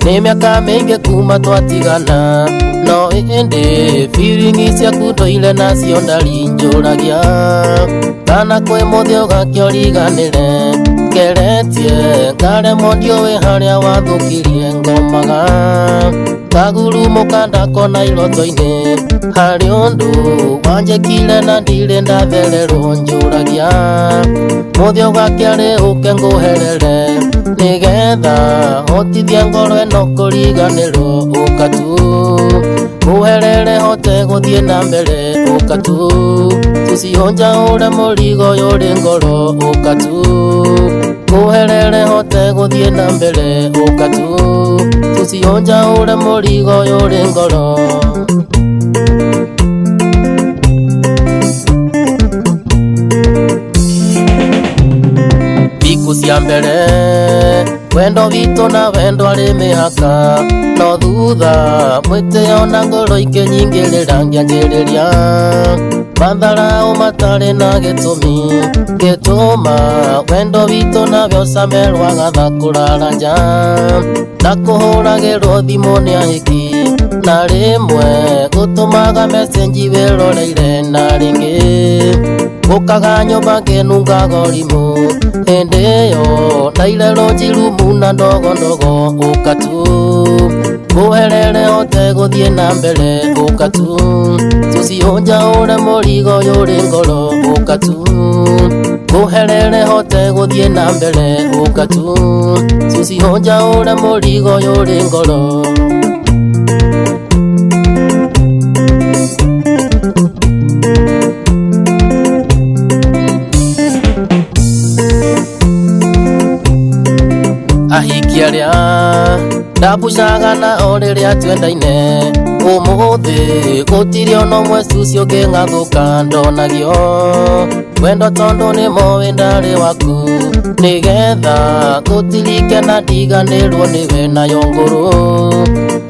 Ni miaka mingi kuma twatigana no indi feeling ciaku ndoire nacio ndarinjuragia kana kwi muthio gakioriganire ngeretie ngaremwo ndiũĩ harĩa wathukirie ngomaga ngagurumũka ndakona iroto-inĩ harĩ ũndũ wanjĩkire na ndirĩ ndathererwo njũragia muthio gakiarĩ ũke ngũherere nigetha hotithia ngoro ĩno kũriganĩrwo ũka tu ngũherere hote gũthiĩ na mbere ũka tu tucionjaũre mũrigo ũyũ ũrĩ ngoro ũka tu ngũherere hote gũthiĩ na mbere ũka tu tucionjaũre mũrigo ũyũ ũrĩ ngoro. Thiku cia mbere wendo witũ na wendo arĩ mĩhaka no thutha mwĩtĩo na ngoro ingĩ nyingĩrĩra ngĩanjĩrĩria matharaũ matarĩ na gĩtũmi gĩtũma wendo witũ na wĩocame rwagatha kũrara nja na kũhũragĩrwo thimũ nĩ ahiki na rĩmwe gũtũmaga mecenji wĩroreire na rĩngĩ gũkaga nyũmba ngĩnunga gorimũ hĩndĩ ĩyo ndairerwo njirumu na ndogondogo ũka tu ngũherere hote gũthiĩ na mbere ũka tu tucionjaũre mũrigo ũyũ ũrĩ ngoro ũka tu ngũherere hote gũthiĩ na mbere ũka tu tucionjaũre mũrigo ũyũ ũrĩ ngoro. Ahiki arĩa ndabucaga na o rĩrĩa twendaine ũmũthĩ gũtirĩ ona ũmwe cucio ngĩng'athũka ndonagio wendo tondũ nĩ moĩ ndarĩ waku nĩgetha gũtirike na ndiganĩrwo nĩwe nayo ngũrũ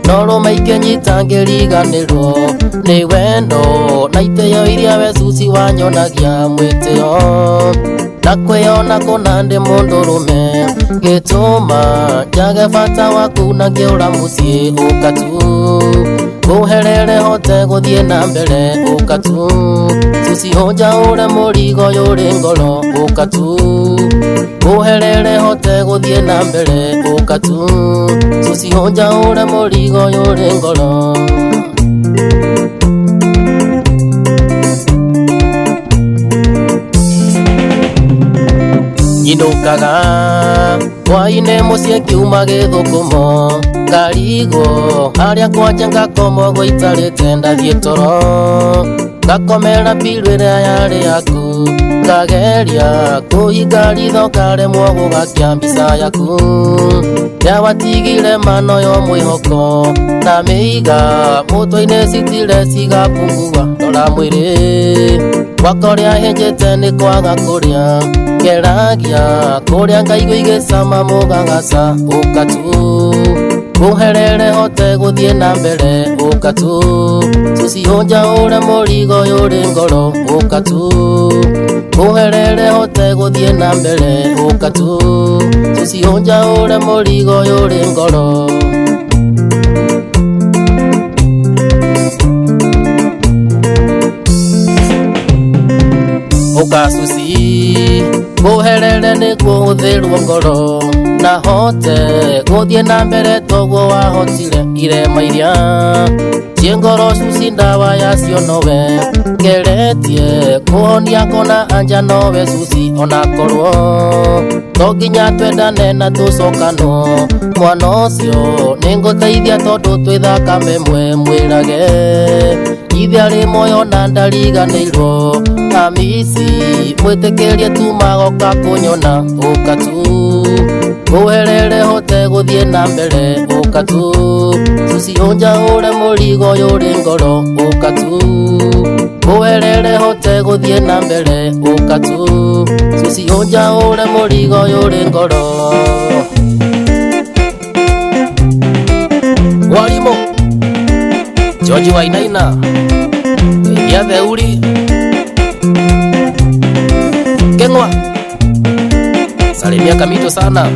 no rũme ingĩnyita ngĩriganĩrwo nĩ wendo na itĩo iria we cuci wanyonagia mwĩtĩo na kwĩona kũna ndĩ mũndũrũme gĩtũma njage bata waku na ngĩũra mũciĩ ũka tu ngũherere hote gũthiĩ na mbere ũka tu tucionjaũre mũrigo ũyũ ũrĩ ngoro ũka tu ngũherere hote gũthiĩ na mbere ũka tu tucionjaũre mũrigo ũyũ ũrĩ ngoro. Nyinũkaga hwaĩ-inĩ mũciĩ ngiuma gĩthũkũmo ngarigwo harĩa kwanja ngakomwo itarĩte ndathiĩ toro ngakomera mbiru ĩrĩa yarĩ yaku ngageria kũhinga ritho ngaremwo gũgakia mbica yaku yawatigire mano yo mwĩhoko na mĩiga mũtwe-inĩ citire cigakungua ndora mwĩrĩ gwakwa ũrĩa hĩnjĩte nĩ kwaga kũrĩa ngeragia kũrĩa ngaigua igĩcama mũgagaca ũka tu ngũherere hote gũthiĩ na mbere ũka tu tucionjaũre mũrigo ũyũ ũrĩ ngoro ũka tu ngũherere hote gũthiĩ na mbere ũka tu tucionjaũre mũrigo ũyũ ũrĩ ngoro. Ũka cuci ngũherere nĩguo hũthĩrwo ngoro na hote gũthiĩ na mbere toguo wahotire irema iria ciĩ ngoro cuci ndawa yacio nowe ngeretie kũhonia kona anja nowe cuci onakorwo to nginya twendane na tũcokanwo mwana ũcio nĩngũteithia tondũ twĩ thakame mwe mwĩrage ithe arĩ muoyo na ndariganĩirwo amisi mwĩtĩkĩrie tu magoka kũnyona ũka tu ngũherere hote gũthiĩ na mbere ũka tu tucionjaũre mũrigo ũyũ ũrĩ ngoro ũka tu ngũherere hote gũthiĩ na mbere ũka tu tucionjaũre mũrigo ũyũ ũrĩ ngoro. George Wainaina ya Theuri Kengwa, salimia Kamito sana.